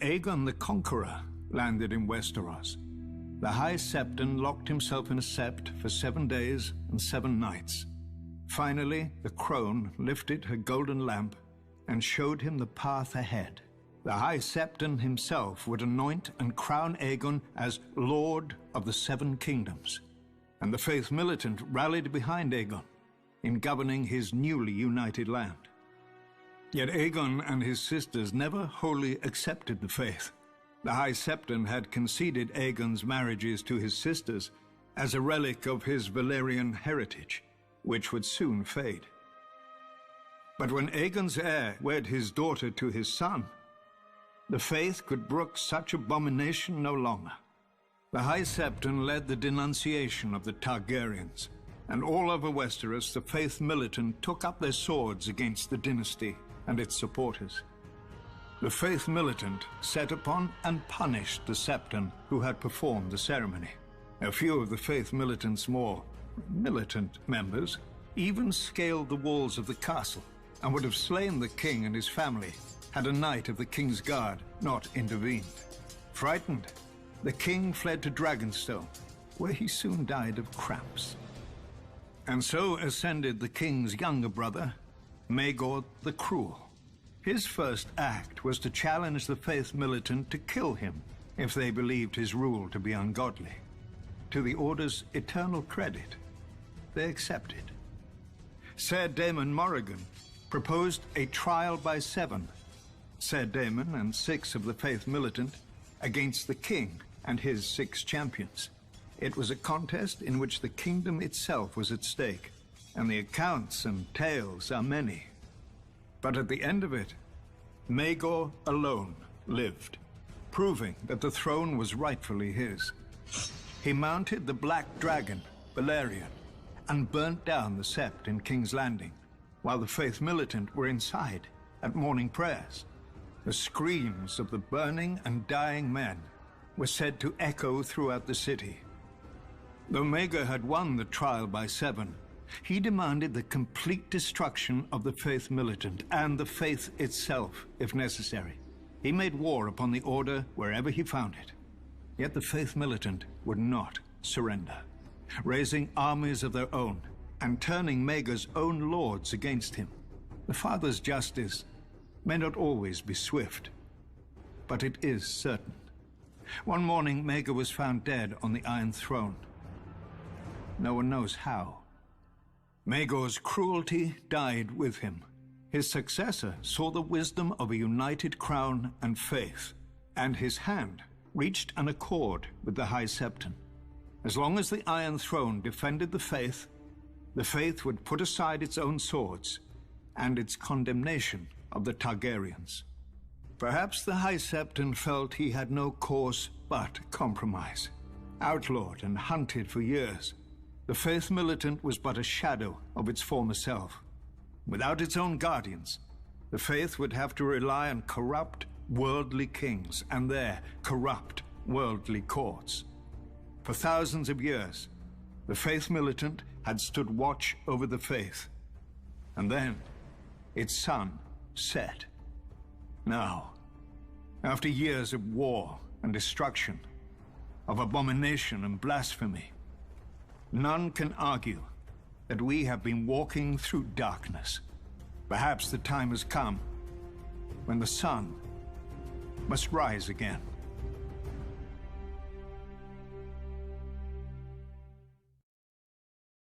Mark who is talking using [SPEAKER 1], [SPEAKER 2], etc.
[SPEAKER 1] Aegon the Conqueror landed in Westeros, the High Septon locked himself in a sept for 7 days and 7 nights. Finally, the crone lifted her golden lamp and showed him the path ahead. The High Septon himself would anoint and crown Aegon as Lord of the 7 Kingdoms, and the Faith Militant rallied behind Aegon in governing his newly united land. Yet Aegon and his sisters never wholly accepted the faith. The High Septon had conceded Aegon's marriages to his sisters as a relic of his Valyrian heritage, which would soon fade. But when Aegon's heir wed his daughter to his son, the faith could brook such abomination no longer. The High Septon led the denunciation of the Targaryens, and all over Westeros the Faith Militant took up their swords against the dynasty and its supporters. The Faith Militant set upon and punished the Septon who had performed the ceremony. A few of the Faith Militant's more militant members even scaled the walls of the castle and would have slain the king and his family had a knight of the King's Guard not intervened. Frightened, the king fled to Dragonstone, where he soon died of cramps. And so ascended the king's younger brother, Maegor the Cruel. His first act was to challenge the Faith Militant to kill him if they believed his rule to be ungodly. To the Order's eternal credit, they accepted. Ser Daemon Morrigan proposed a trial by 7, Ser Daemon and 6 of the Faith Militant against the king and his 6 champions. It was a contest in which the kingdom itself was at stake, and the accounts and tales are many. But at the end of it, Maegor alone lived, proving that the throne was rightfully his. He mounted the Black Dragon, Balerion, and burnt down the Sept in King's Landing, while the Faith Militant were inside at morning prayers. The screams of the burning and dying men were said to echo throughout the city. Though Maegor had won the trial by 7, he demanded the complete destruction of the Faith Militant and the faith itself, if necessary. He made war upon the Order wherever he found it. Yet the Faith Militant would not surrender, raising armies of their own and turning Maegor's own lords against him. The Father's justice may not always be swift, but it is certain. One morning, Maegor was found dead on the Iron Throne. No one knows how. Maegor's cruelty died with him. His successor saw the wisdom of a united crown and faith, and his hand reached an accord with the High Septon. As long as the Iron Throne defended the faith would put aside its own swords and its condemnation of the Targaryens. Perhaps the High Septon felt he had no course but compromise. Outlawed and hunted for years, the Faith Militant was but a shadow of its former self. Without its own guardians, the faith would have to rely on corrupt, worldly kings and their corrupt, worldly courts. For thousands of years, the Faith Militant had stood watch over the faith. And then, its sun set. Now, after years of war and destruction, of abomination and blasphemy, none can argue that we have been walking through darkness. Perhaps the time has come when the sun must rise again.